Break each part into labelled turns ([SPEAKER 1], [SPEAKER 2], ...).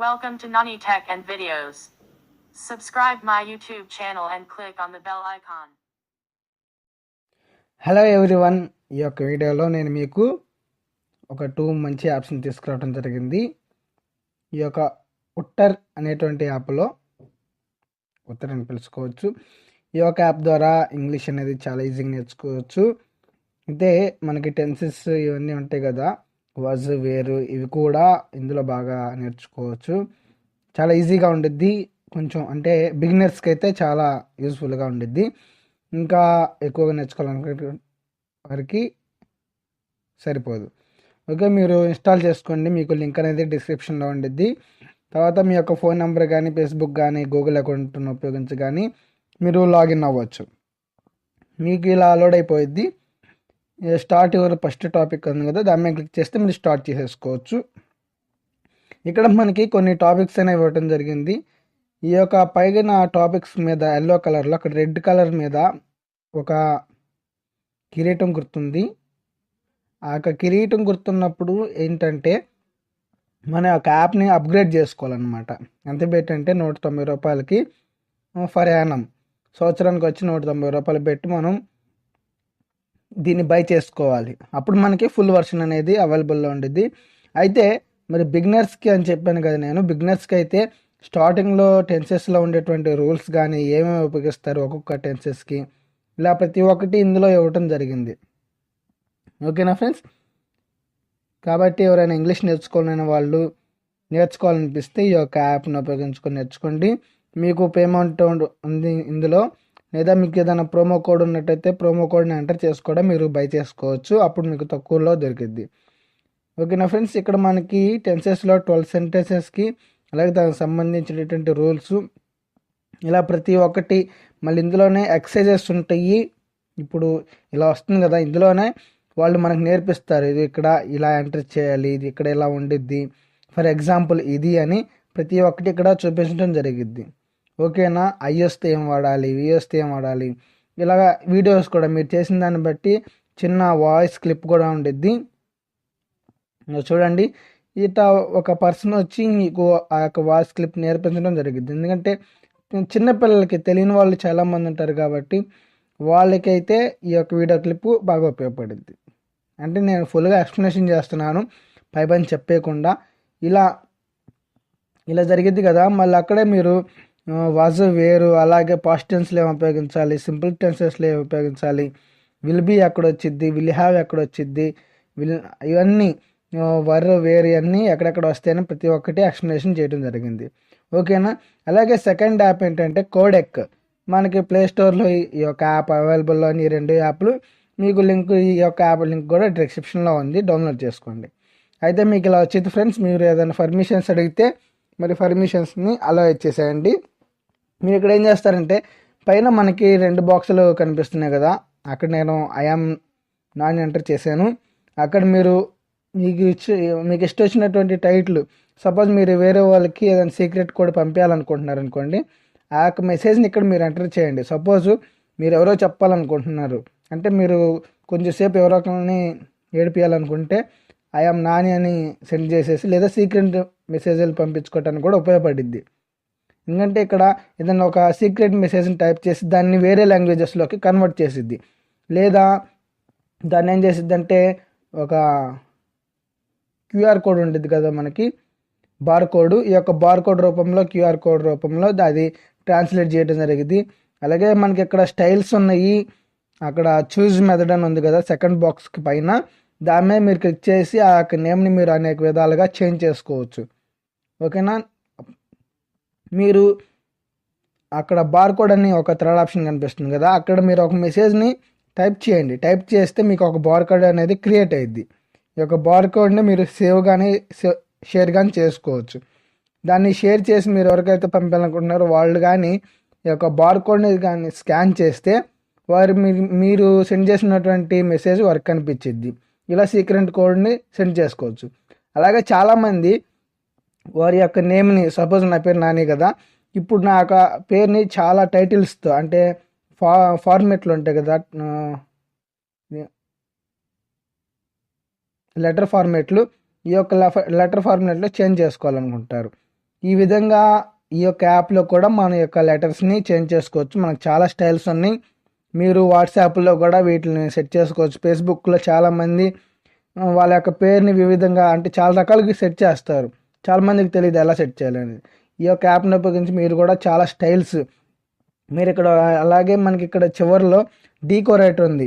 [SPEAKER 1] Welcome to NANI Tech and Videos. Subscribe my YouTube channel and click on the bell icon.
[SPEAKER 2] Hello everyone, ఈ యొక్క వీడియోలో నేను మీకు ఒక 2 మంచి యాప్స్ని తీసుకురావడం జరిగింది. ఈ యొక్క ఉట్టర్ అనేటువంటి యాప్లో ఉత్తర్ అని పిలుచుకోవచ్చు. ఈ యొక్క యాప్ ద్వారా ఇంగ్లీష్ అనేది చాలా ఈజీగా నేర్చుకోవచ్చు. అయితే మనకి టెన్సెస్ ఇవన్నీ ఉంటాయి కదా, వాజ్ వేరు, ఇవి కూడా ఇందులో బాగా నేర్చుకోవచ్చు. చాలా ఈజీగా ఉండిద్ది. కొంచెం అంటే బిగినర్స్కి అయితే చాలా యూస్ఫుల్గా ఉండిద్ది. ఇంకా ఎక్కువగా నేర్చుకోవాలనుకునే వారికి సరిపోదు. ఓకే, మీరు ఇన్స్టాల్ చేసుకోండి. మీకు లింక్ అనేది డిస్క్రిప్షన్లో ఉండిద్ది. తర్వాత మీ యొక్క ఫోన్ నెంబర్ కానీ, ఫేస్బుక్ కానీ, గూగుల్ అకౌంట్ను ఉపయోగించి కానీ మీరు లాగిన్ అవ్వచ్చు. మీకు ఇలా లోడ్ అయిపోయిద్ది. స్టార్ట్ యువర్ ఫస్ట్ టాపిక్ ఉంది కదా, దాని మీద క్లిక్ చేస్తే మీరు స్టార్ట్ చేసేసుకోవచ్చు. ఇక్కడ మనకి కొన్ని టాపిక్స్ అనేవి ఇవ్వటం జరిగింది. ఈ యొక్క పైన టాపిక్స్ మీద ఎల్లో కలర్లో, అక్కడ రెడ్ కలర్ మీద ఒక కిరీటం గుర్తుంది. ఆ యొక్క కిరీటం గుర్తున్నప్పుడు ఏంటంటే మన యొక్క యాప్ని అప్గ్రేడ్ చేసుకోవాలన్నమాట. ఎంత పెట్టంటే 190 రూపాయలకి ఫర్ యానం, సంవత్సరానికి వచ్చి 190 రూపాయలు పెట్టి మనం దీన్ని బై చేసుకోవాలి. అప్పుడు మనకి ఫుల్ వర్షన్ అనేది అవైలబుల్లో ఉండిద్ది. అయితే మరి బిగినర్స్కి అని చెప్పాను కదా, నేను బిగినర్స్కి అయితే స్టార్టింగ్లో టెన్సెస్లో ఉండేటువంటి రూల్స్ కానీ ఏమేమి ఉపయోగిస్తారు ఒక్కొక్క టెన్సెస్కి, ఇలా ప్రతి ఒక్కటి ఇందులో ఇవ్వటం జరిగింది. ఓకేనా ఫ్రెండ్స్? కాబట్టి ఎవరైనా ఇంగ్లీష్ నేర్చుకోవాలనిపిస్తే ఈ యొక్క యాప్ను ఉపయోగించుకొని నేర్చుకోండి. మీకు పేమెంట్ ఉంది ఇందులో, లేదా మీకు ఏదైనా ప్రోమో కోడ్ ఉన్నట్టయితే ప్రోమో కోడ్ని ఎంటర్ చేసి కూడా మీరు బై చేసుకోవచ్చు. అప్పుడు మీకు తక్కువలో దొరికిద్ది. ఓకేనా ఫ్రెండ్స్? ఇక్కడ మనకి టెన్సెస్లో 12 సెంటెన్సెస్కి అలాగే దానికి సంబంధించినటువంటి రూల్స్ ఇలా ప్రతి ఒక్కటి, మళ్ళీ ఇందులోనే ఎక్సర్సైజెస్ ఉంటాయి. ఇప్పుడు ఇలా వస్తుంది కదా, ఇందులోనే వాళ్ళు మనకు నేర్పిస్తారు. ఇది ఇక్కడ ఇలా ఎంటర్ చేయాలి, ఇది ఇక్కడ ఇలా ఉండిద్ది, ఫర్ ఎగ్జాంపుల్ ఇది అని ప్రతి ఒక్కటి ఇక్కడ చూపించడం జరిగిద్ది. ఓకేనా? ఐ వస్తే ఏం వాడాలి, వి వస్తే ఏం వాడాలి, ఇలాగా వీడియోస్ కూడా మీరు చేసిన దాన్ని బట్టి చిన్న వాయిస్ క్లిప్ కూడా ఉండిద్ది. చూడండి, ఇట ఒక పర్సన్ వచ్చి మీకు ఆ యొక్క వాయిస్ క్లిప్ నేర్పించడం జరిగింది. ఎందుకంటే చిన్నపిల్లలకి తెలియని వాళ్ళు చాలామంది ఉంటారు కాబట్టి వాళ్ళకైతే ఈ యొక్క వీడియో క్లిప్ బాగా ఉపయోగపడుద్ది. అంటే నేను ఫుల్గా ఎక్స్ప్లెనేషన్ చేస్తున్నాను, పైపని చెప్పేయకుండా. ఇలా జరిగిద్ది కదా. మళ్ళీ అక్కడే మీరు వాజ్ వేరు, అలాగే పాస్ట్ టెన్స్లో ఏమి ఉపయోగించాలి, సింపుల్ టెన్సెస్లో ఏమి ఉపయోగించాలి, విల్ బీ ఎక్కడ వచ్చిద్ది, విల్ హ్యావ్ ఎక్కడ వచ్చిద్ది, ఇవన్నీ వర్ వేరు అన్నీ ఎక్కడెక్కడ వస్తాయని ప్రతి ఒక్కటి ఎక్స్ప్లెనేషన్ చేయడం జరిగింది. ఓకేనా? అలాగే సెకండ్ యాప్ ఏంటంటే కోడెక్. మనకి ప్లే స్టోర్లో ఈ యొక్క యాప్ అవైలబుల్లో ఈ 2 యాప్లు మీకు లింక్, ఈ యొక్క యాప్ లింక్ కూడా డిస్క్రిప్షన్లో ఉంది, డౌన్లోడ్ చేసుకోండి. అయితే మీకు ఇలా వచ్చింది ఫ్రెండ్స్. మీరు ఏదైనా పర్మిషన్స్ అడిగితే మరి పర్మిషన్స్ని అలా ఇచ్చేసేయండి. మీరు ఇక్కడ ఏం చేస్తారంటే పైన మనకి 2 బాక్సులు కనిపిస్తున్నాయి కదా, అక్కడ నేను ఐఆమ్ నాని ఎంటర్ చేశాను. అక్కడ మీకు ఇష్టం వచ్చినటువంటి టైటిల్, సపోజ్ మీరు వేరే వాళ్ళకి ఏదైనా సీక్రెట్ కోడ్ పంపించాలనుకుంటున్నారు అనుకోండి, ఆ యొక్క మెసేజ్ని ఇక్కడ మీరు ఎంటర్ చేయండి. సపోజ్ మీరు ఎవరో చెప్పాలనుకుంటున్నారు అంటే, మీరు కొంచెంసేపు ఎవరో ఒకరిని ఏడిపించాలనుకుంటే ఐఆమ్ నాని అని సెండ్ చేసేసి, లేదా సీక్రెట్ మెసేజ్లు పంపించుకోవటానికి కూడా ఉపయోగపడిద్ది. ఎందుకంటే ఇక్కడ ఏదైనా ఒక సీక్రెట్ మెసేజ్ని టైప్ చేసి దాన్ని వేరే లాంగ్వేజెస్లోకి కన్వర్ట్ చేసిద్ది, లేదా దాన్ని ఏం చేసిద్ది అంటే ఒక క్యూఆర్ కోడ్ ఉంటుంది కదా మనకి, బార్ కోడ్, ఈ యొక్క బార్ కోడ్ రూపంలో, క్యూఆర్ కోడ్ రూపంలో అది ట్రాన్స్లేట్ చేయడం జరిగింది. అలాగే మనకి ఇక్కడ స్టైల్స్ ఉన్నాయి, అక్కడ చూజ్ మెథడ్ అని ఉంది కదా సెకండ్ బాక్స్కి పైన, దాని మీద మీరు క్లిక్ చేసి ఆ యొక్క నేమ్ని మీరు అనేక విధాలుగా చేంజ్ చేసుకోవచ్చు. ఓకేనా? మీరు అక్కడ బార్ కోడ్ అని ఒక థర్డ్ ఆప్షన్ కనిపిస్తుంది కదా, అక్కడ మీరు ఒక మెసేజ్ని టైప్ చేయండి. టైప్ చేస్తే మీకు ఒక బార్ కోడ్ అనేది క్రియేట్ అయ్యిద్ది. ఈ యొక్క బార్ కోడ్ని మీరు సేవ్ కానీ షేర్ కానీ చేసుకోవచ్చు. దాన్ని షేర్ చేసి మీరు ఎవరికైతే పంపాలనుకుంటున్నారో వాళ్ళు కానీ ఈ యొక్క బార్ కోడ్ని కానీ స్కాన్ చేస్తే మీరు సెండ్ చేసినటువంటి మెసేజ్ వారికి కనిపించిద్ది. ఇలా సీక్రెట్ కోడ్ని సెండ్ చేసుకోవచ్చు. అలాగే చాలామంది వారి యొక్క నేమ్ని, సపోజ్ నా పేరు నాని కదా, ఇప్పుడు నా యొక్క పేరుని చాలా టైటిల్స్తో అంటే ఫార్మేట్లు ఉంటాయి కదా, లెటర్ ఫార్మేట్లు, ఈ యొక్క లెటర్ ఫార్మేట్లో చేంజ్ చేసుకోవాలనుకుంటారు. ఈ విధంగా ఈ యొక్క యాప్లో కూడా మన యొక్క లెటర్స్ని చేంజ్ చేసుకోవచ్చు. మనకు చాలా స్టైల్స్ ఉన్నాయి. మీరు వాట్సాప్లో కూడా వీటిని సెట్ చేసుకోవచ్చు. ఫేస్బుక్లో చాలామంది వాళ్ళ యొక్క పేరుని వివిధంగా అంటే చాలా రకాలుగా సెట్ చేస్తారు. చాలామందికి తెలియదు ఎలా సెట్ చేయాలనేది. ఈ యొక్క యాప్ని ఉపయోగించి మీరు కూడా చాలా స్టైల్స్ మీరు ఇక్కడ అలాగే మనకి ఇక్కడ చివరిలో డీకోరేటర్ ఉంది.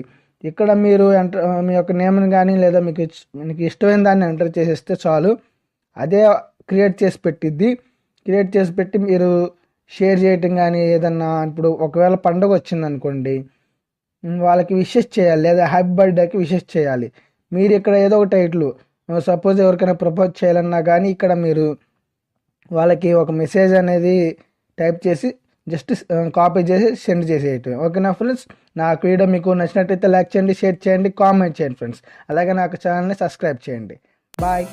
[SPEAKER 2] ఇక్కడ మీరు ఎంటర్ మీ యొక్క నేమ్ని కానీ లేదా మీకు ఇష్టమైన దాన్ని ఎంటర్ చేసేస్తే చాలు, అదే క్రియేట్ చేసి పెట్టిద్ది. క్రియేట్ చేసి పెట్టి మీరు షేర్ చేయటం కానీ ఏదన్నా ఇప్పుడు ఒకవేళ పండుగ వచ్చిందనుకోండి, వాళ్ళకి విషెస్ చేయాలి లేదా హ్యాపీ బర్త్డేకి విషెస్ చేయాలి. మీరు ఇక్కడ ఏదో ఒక టైటిల్ సపోజ్ ఎవరికైనా ప్రపోజ్ చేయాలన్నా కానీ ఇక్కడ మీరు వాళ్ళకి ఒక మెసేజ్ అనేది టైప్ చేసి జస్ట్ కాపీ చేసి సెండ్ చేసేయటం. ఓకేనా ఫ్రెండ్స్, నాకు వీడియో మీకు నచ్చినట్టయితే లైక్ చేయండి, షేర్ చేయండి, కామెంట్ చేయండి ఫ్రెండ్స్. అలాగే నాకు ఛానల్ని సబ్స్క్రైబ్ చేయండి. బాయ్.